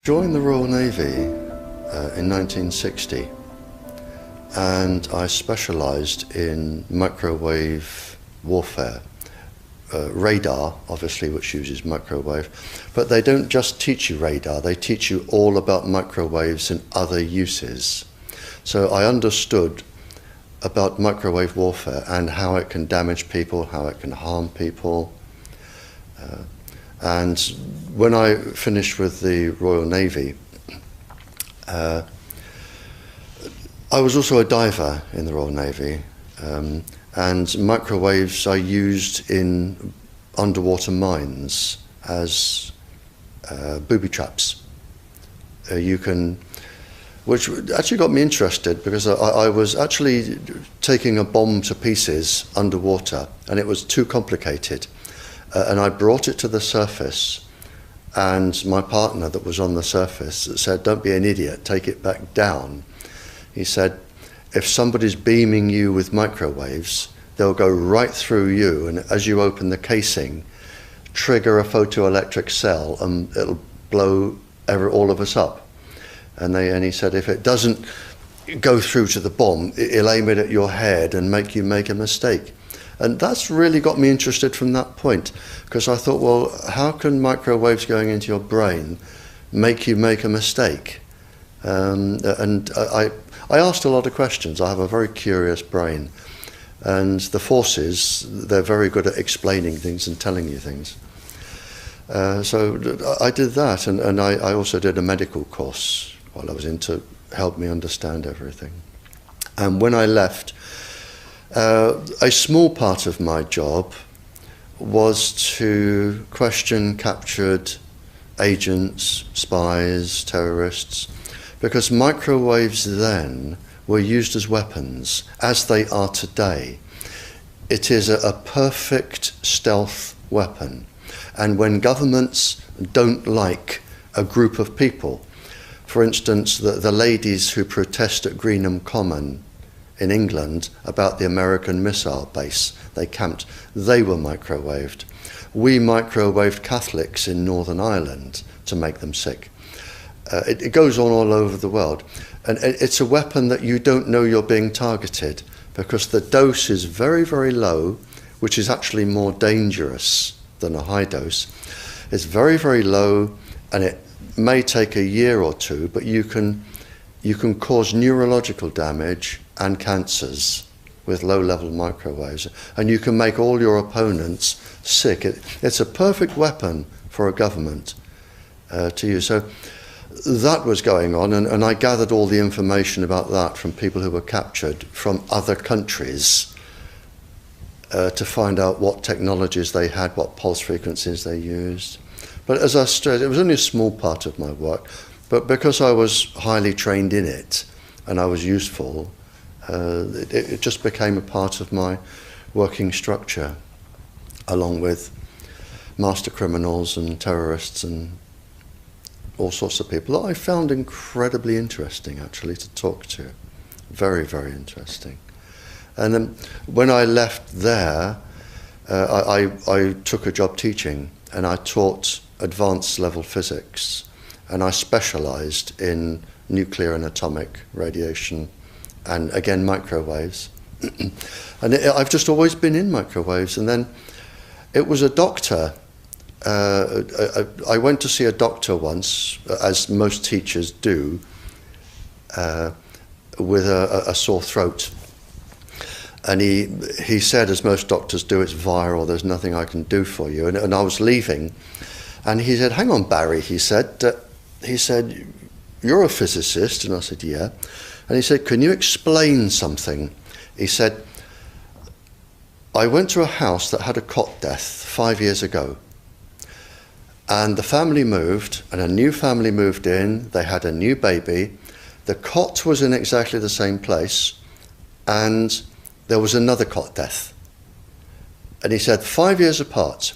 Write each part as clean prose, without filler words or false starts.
Joined the Royal Navy in 1960, and I specialised in microwave warfare. Radar, obviously, which uses microwave, but they don't just teach you radar, they teach you all about microwaves and other uses. So I understood about microwave warfare and how it can damage people, how it can harm people. And when I finished with the Royal Navy, I was also a diver in the Royal Navy, and microwaves I used in underwater mines as booby traps. Which actually got me interested, because I was actually taking a bomb to pieces underwater, and it was too complicated. And I brought it to the surface, and my partner that was on the surface said, "Don't be an idiot, take it back down." He said, "If somebody's beaming you with microwaves, they'll go right through you, and as you open the casing, trigger a photoelectric cell, and it'll blow all of us up." And he said, "If it doesn't go through to the bomb, it'll aim it at your head and make you make a mistake." And that's really got me interested from that point, because I thought, well, how can microwaves going into your brain make you make a mistake? And I asked a lot of questions. I have a very curious brain. And the forces, they're very good at explaining things and telling you things. So I did that, and I also did a medical course while I was in to help me understand everything. And when I left, a small part of my job was to question captured agents, spies, terrorists, because microwaves then were used as weapons, as they are today. It is a perfect stealth weapon. And when governments don't like a group of people, for instance, the ladies who protest at Greenham Common in England about the American missile base they camped, they were microwaved. We microwaved Catholics in Northern Ireland to make them sick. It goes on all over the world. And it's a weapon that you don't know you're being targeted, because the dose is very, very low, which is actually more dangerous than a high dose. It's very, very low, and it may take a year or two, but you can cause neurological damage and cancers with low-level microwaves, and you can make all your opponents sick. It's a perfect weapon for a government to use. So that was going on, and I gathered all the information about that from people who were captured from other countries to find out what technologies they had, what pulse frequencies they used. But as I stressed, it was only a small part of my work, but because I was highly trained in it and I was useful, it just became a part of my working structure, along with master criminals and terrorists and all sorts of people that I found incredibly interesting, actually, to talk to. Very, very interesting. And then when I left there, I took a job teaching, and I taught advanced level physics, and I specialized in nuclear and atomic radiation, and again microwaves. And I've just always been in microwaves. And then it was a doctor, I went to see a doctor once, as most teachers do, with a sore throat. And he said, as most doctors do, "It's viral, there's nothing I can do for you." And I was leaving, and he said, "Hang on, Barry," he said, "you're a physicist." And I said, "Yeah." And he said, "Can you explain something?" He said, "I went to a house that had a cot death 5 years ago. And the family moved, and a new family moved in. They had a new baby. The cot was in exactly the same place, and there was another cot death." And he said, 5 years apart.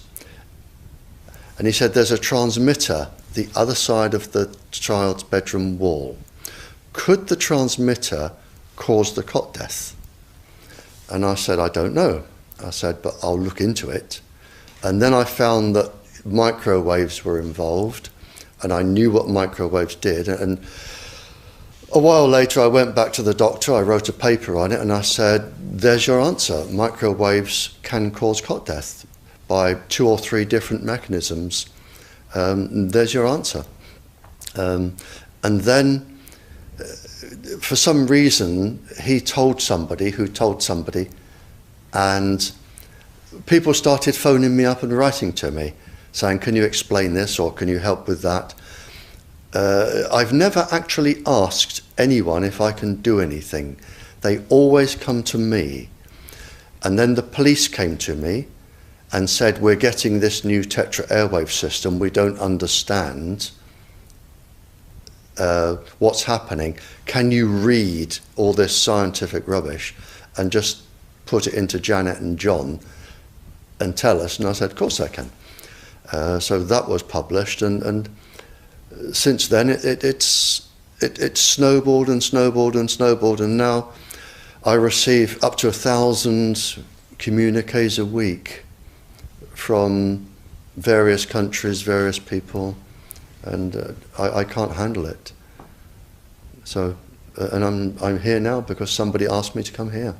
And he said, "There's a transmitter the other side of the child's bedroom wall. Could the transmitter cause the cot death?" And I said, "I don't know." I said, "But I'll look into it." And then I found that microwaves were involved, and I knew what microwaves did. And a while later, I went back to the doctor, I wrote a paper on it, and I said, there's your answer. Microwaves can cause cot death by 2 or 3 different mechanisms. There's your answer. And then, for some reason, he told somebody who told somebody, and people started phoning me up and writing to me, saying, can you explain this, or can you help with that? I've never actually asked anyone if I can do anything. They always come to me. And then the police came to me and said, we're getting this new Tetra airwave system, we don't understand what's happening. Can you read all this scientific rubbish and just put it into Janet and John and tell us? And I said, of course I can. So that was published, and since then it's snowballed and snowballed and snowballed, and now I receive up to 1,000 communiques a week from various countries, various people, and I can't handle it. So, and I'm here now because somebody asked me to come here.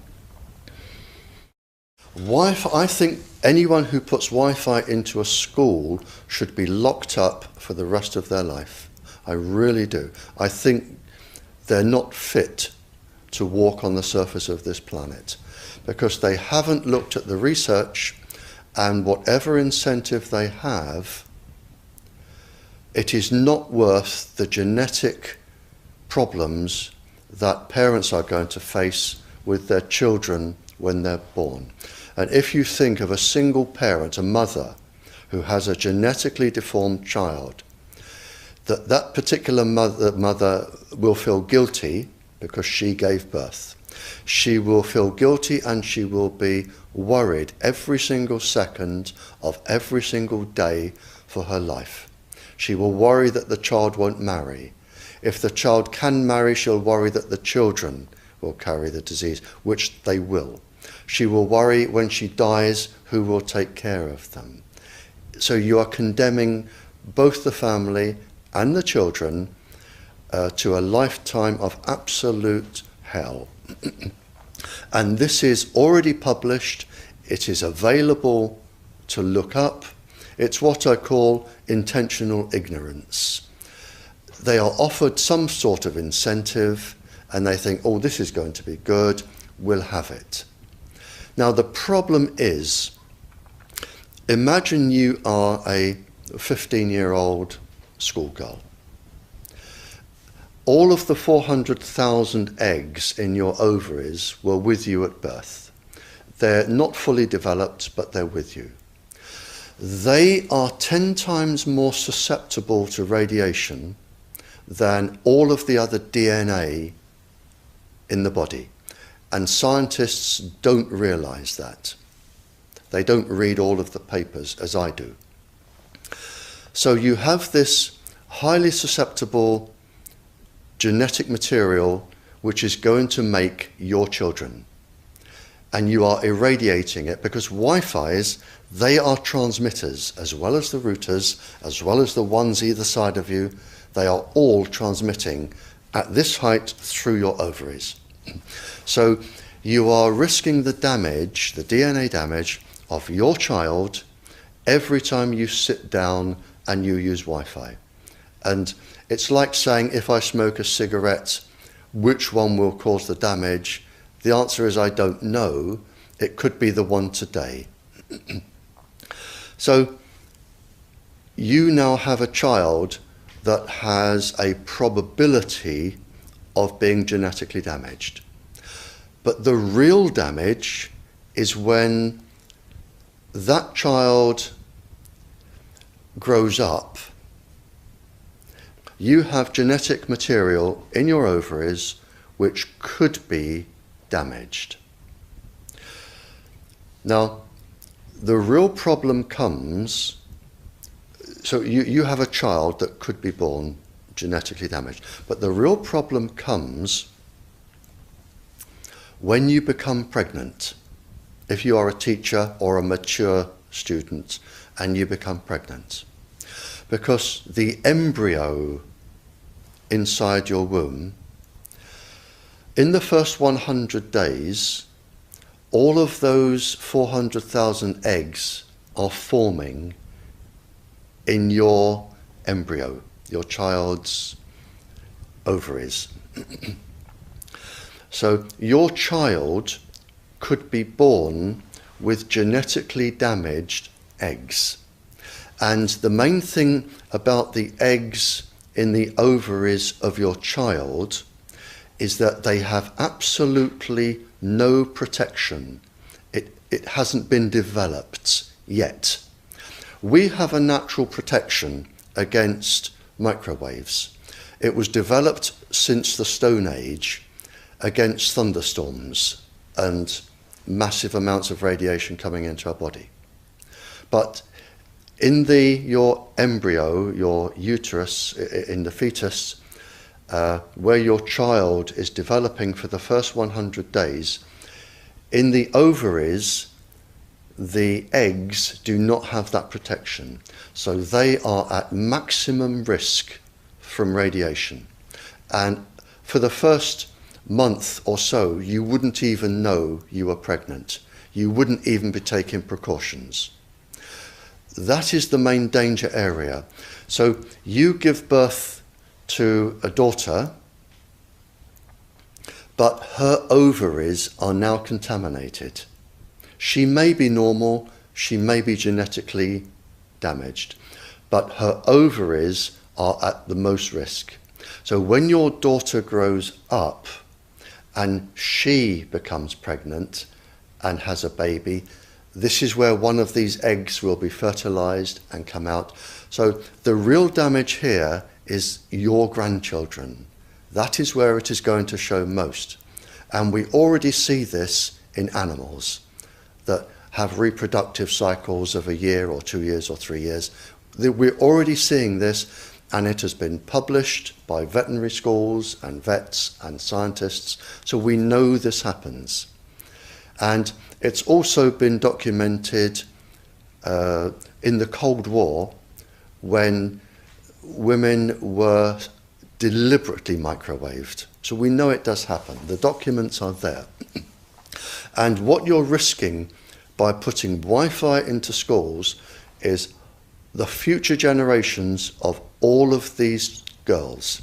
Wi-Fi, I think anyone who puts Wi-Fi into a school should be locked up for the rest of their life. I really do. I think they're not fit to walk on the surface of this planet because they haven't looked at the research, and whatever incentive they have, it is not worth the genetic problems that parents are going to face with their children when they're born. And if you think of a single parent, a mother, who has a genetically deformed child, that particular mother will feel guilty because she gave birth. She will feel guilty, and she will be worried every single second of every single day for her life. She will worry that the child won't marry. If the child can marry, she'll worry that the children will carry the disease, which they will. She will worry when she dies who will take care of them. So you are condemning both the family and the children to a lifetime of absolute hell. And this is already published. It is available to look up. It's what I call intentional ignorance. They are offered some sort of incentive and they think, oh, this is going to be good, we'll have it. Now the problem is, imagine you are a 15-year-old schoolgirl. All of the 400,000 eggs in your ovaries were with you at birth. They're not fully developed, but they're with you. They are 10 times more susceptible to radiation than all of the other DNA in the body. And scientists don't realize that. They don't read all of the papers as I do. So you have this highly susceptible genetic material which is going to make your children. And you are irradiating it because Wi-Fi's, they are transmitters as well as the routers, as well as the ones either side of you. They are all transmitting at this height through your ovaries. So you are risking the damage, the DNA damage of your child every time you sit down and you use Wi-Fi. And it's like saying, if I smoke a cigarette, which one will cause the damage? The answer is I don't know. It could be the one today. So you now have a child that has a probability of being genetically damaged. But the real damage is when that child grows up. You have genetic material in your ovaries which could be damaged. Now, the real problem comes, so you have a child that could be born genetically damaged, but the real problem comes when you become pregnant. If you are a teacher or a mature student and you become pregnant. because the embryo inside your womb, in the first 100 days, all of those 400,000 eggs are forming in your embryo, your child's ovaries. So your child could be born with genetically damaged eggs. And the main thing about the eggs in the ovaries of your child is that they have absolutely no protection. It hasn't been developed yet. We have a natural protection against microwaves. It was developed since the Stone Age against thunderstorms and massive amounts of radiation coming into our body. But in your embryo, your uterus, in the fetus, where your child is developing for the first 100 days, in the ovaries, the eggs do not have that protection. So they are at maximum risk from radiation. And for the first month or so, you wouldn't even know you were pregnant. You wouldn't even be taking precautions. That is the main danger area. So you give birth to a daughter, but her ovaries are now contaminated. She may be normal, she may be genetically damaged, but her ovaries are at the most risk. So when your daughter grows up and she becomes pregnant and has a baby, this is where one of these eggs will be fertilized and come out. So the real damage here is your grandchildren. That is where it is going to show most. And we already see this in animals that have reproductive cycles of a year or 2 years or 3 years. We're already seeing this, and it has been published by veterinary schools and vets and scientists, so we know this happens. And it's also been documented in the Cold War, when women were deliberately microwaved. So we know it does happen. The documents are there. And what you're risking by putting Wi-Fi into schools is the future generations of all of these girls.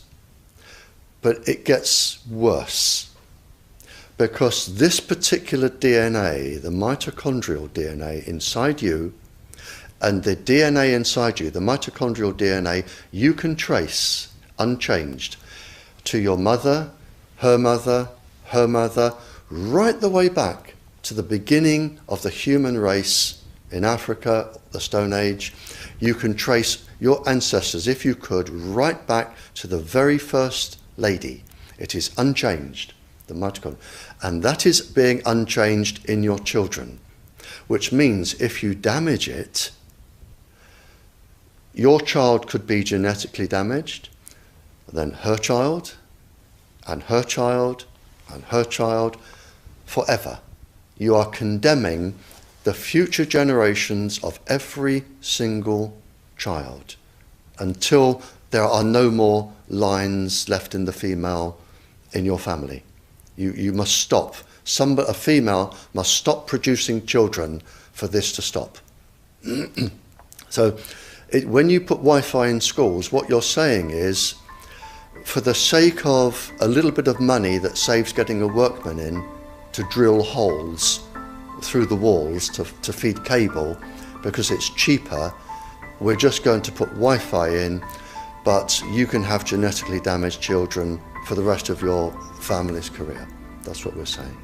But it gets worse, because this particular DNA, the mitochondrial DNA inside you, and the DNA inside you, the mitochondrial DNA, you can trace unchanged to your mother, her mother, her mother, right the way back to the beginning of the human race in Africa, the Stone Age. You can trace your ancestors, if you could, right back to the very first lady. It is unchanged, the mitochondria. And that is being unchanged in your children, which means if you damage it, your child could be genetically damaged, then her child, and her child, and her child, forever. You are condemning the future generations of every single child until there are no more lines left in the female in your family. You must stop. A female must stop producing children for this to stop. So when you put Wi-Fi in schools, what you're saying is, for the sake of a little bit of money that saves getting a workman in to drill holes through the walls to feed cable, because it's cheaper, we're just going to put Wi-Fi in, but you can have genetically damaged children for the rest of your family's career. That's what we're saying.